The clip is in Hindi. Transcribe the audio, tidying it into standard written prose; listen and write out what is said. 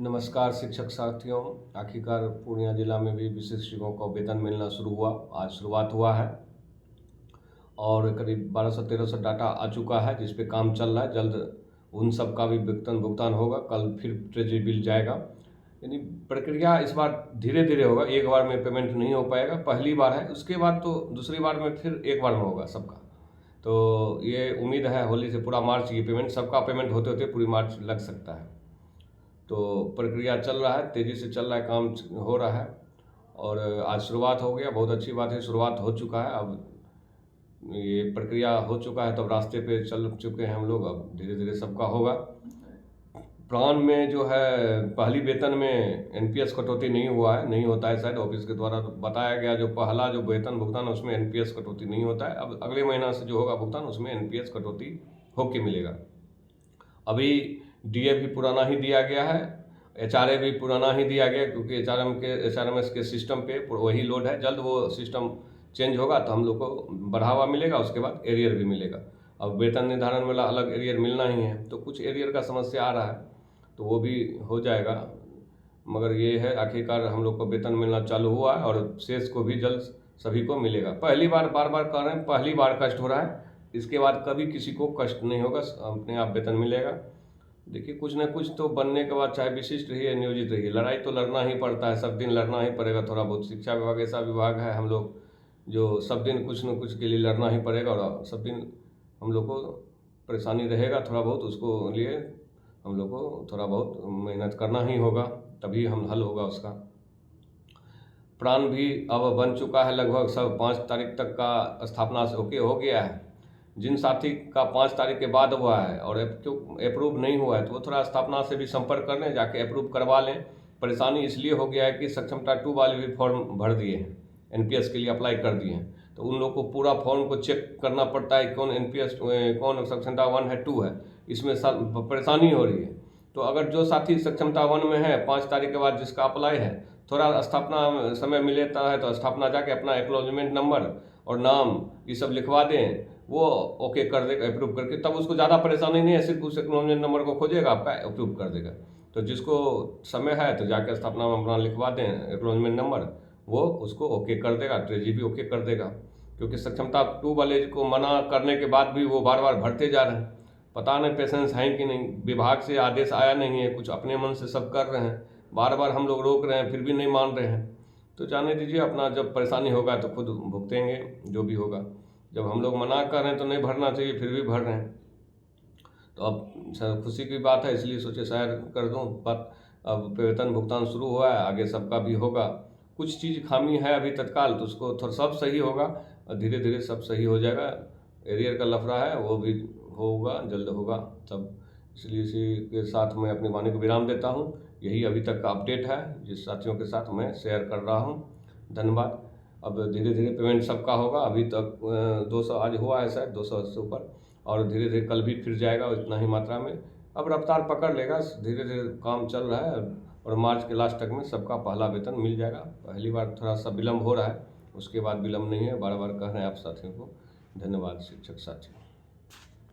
नमस्कार शिक्षक साथियों। आखिरकार पूर्णिया जिला में भी विशिष्ट शिक्षकों को वेतन मिलना शुरू हुआ। आज शुरुआत हुआ है और करीब 1200-1300 डाटा आ चुका है जिस पे काम चल रहा है। जल्द उन सब का भी वेतन भुगतान होगा। कल फिर ट्रेजरी बिल जाएगा। यानी प्रक्रिया इस बार धीरे धीरे होगा। एक बार में पेमेंट नहीं हो पाएगा, पहली बार है। उसके बाद तो दूसरी बार में फिर एक बार में होगा सबका। तो ये उम्मीद है होली से पूरा मार्च ये पेमेंट सबका पेमेंट होते होते पूरी मार्च लग सकता है। तो प्रक्रिया चल रहा है, तेज़ी से चल रहा है, काम हो रहा है और आज शुरुआत हो गया। बहुत अच्छी बात है, शुरुआत हो चुका है। अब ये प्रक्रिया हो चुका है, तब रास्ते पे चल चुके हैं हम लोग। अब धीरे धीरे सबका होगा। प्लान में जो है पहली वेतन में एनपीएस कटौती नहीं हुआ है, नहीं होता है शायद। ऑफिस के द्वारा बताया गया जो पहला जो वेतन भुगतान है उसमें एनपीएस कटौती नहीं होता है। अब अगले महीना से जो होगा भुगतान उसमें एनपीएस कटौती होके मिलेगा। अभी डीए भी पुराना ही दिया गया है, एचआरए भी पुराना ही दिया गया क्योंकि एचआरएमएस के सिस्टम पे वही लोड है। जल्द वो सिस्टम चेंज होगा तो हम लोग को बढ़ावा मिलेगा, उसके बाद एरियर भी मिलेगा। अब वेतन निर्धारण में अलग एरियर मिलना ही है, तो कुछ एरियर का समस्या आ रहा है तो वो भी हो जाएगा। मगर ये है आखिरकार हम लोग को वेतन मिलना चालू हुआ है और शेष को भी जल्द सभी को मिलेगा। पहली बार बार बार कह रहे हैं, पहली बार कष्ट हो रहा है, इसके बाद कभी किसी को कष्ट नहीं होगा, अपने आप वेतन मिलेगा। देखिए कुछ ना कुछ तो बनने के बाद चाहे विशिष्ट रहिए नियोजित रहिए, लड़ाई तो लड़ना ही पड़ता है, सब दिन लड़ना ही पड़ेगा। थोड़ा बहुत शिक्षा विभाग ऐसा विभाग है हम लोग जो सब दिन कुछ न कुछ के लिए लड़ना ही पड़ेगा और सब दिन हम लोग को परेशानी रहेगा थोड़ा बहुत। उसको लिए हम लोग को थोड़ा बहुत मेहनत करना ही होगा, तभी हम हल होगा उसका। प्लान भी अब बन चुका है लगभग सब। 5 तारीख तक का स्थापना से ओके हो गया है। जिन साथी का 5 तारीख के बाद हुआ है और अप्रूव नहीं हुआ है तो वो थोड़ा स्थापना से भी संपर्क कर लें, जाके अप्रूव करवा लें। परेशानी इसलिए हो गया है कि सक्षमता 2 वाले भी फॉर्म भर दिए हैं, एनपीएस के लिए अप्लाई कर दिए हैं, तो उन लोग को पूरा फॉर्म को चेक करना पड़ता है कौन एनपीएस कौन सक्षमता 1 है 2 है, इसमें परेशानी हो रही है। तो अगर जो साथी सक्षमता 1 में है 5 तारीख के बाद जिसका अप्लाई है, थोड़ा स्थापना समय मिलता है तो स्थापना जाके अपना एक्नॉलेजमेंट नंबर और नाम ये सब लिखवा दें, वो ओके कर देगा अप्रूव करके। तब उसको ज़्यादा परेशानी नहीं है, सिर्फ उस एक्नॉलेजमेंट नंबर को खोजेगा, आपका अप्रूव कर देगा। तो जिसको समय है तो जाकर स्थापना में अपना लिखवा दें एक्नॉलेजमेंट नंबर, वो उसको ओके कर देगा, ट्रेजी भी ओके कर देगा। क्योंकि सक्षमता 2 वाले को मना करने के बाद भी वो बार बार भरते जा रहे हैं। पता नहीं पेशेंस है कि नहीं, विभाग से आदेश आया नहीं है, कुछ अपने मन से सब कर रहे हैं, बार बार हम लोग रोक रहे हैं फिर भी नहीं मान रहे हैं। तो जाने दीजिए, अपना जब परेशानी होगा तो खुद भुगतेंगे जो भी होगा। जब हम लोग मना कर रहे हैं तो नहीं भरना चाहिए, फिर भी भर रहे हैं। तो अब खुशी की बात है, इसलिए सोचे शायर कर दूं बात। अब वेतन भुगतान शुरू हुआ है, आगे सबका भी होगा। कुछ चीज़ खामी है अभी तत्काल, तो उसको थोड़ा सब सही होगा और धीरे धीरे सब सही हो जाएगा। एरियर का लफड़ा है वो भी होगा, जल्द होगा सब। इसलिए इसी के साथ मैं अपनी वाणी को विराम देता हूँ। यही अभी तक का अपडेट है जिस साथियों के साथ मैं शेयर कर रहा हूँ। धन्यवाद। अब धीरे धीरे पेमेंट सबका होगा। अभी तक 200 आज हुआ है शायद, 200 से ऊपर, और धीरे धीरे कल भी फिर जाएगा इतना ही मात्रा में। अब रफ्तार पकड़ लेगा, धीरे धीरे काम चल रहा है और मार्च के लास्ट तक में सबका पहला वेतन मिल जाएगा। पहली बार थोड़ा सा विलम्ब हो रहा है, उसके बाद विलम्ब नहीं है। बार बार कह रहे हैं आप साथियों को। धन्यवाद शिक्षक साथी।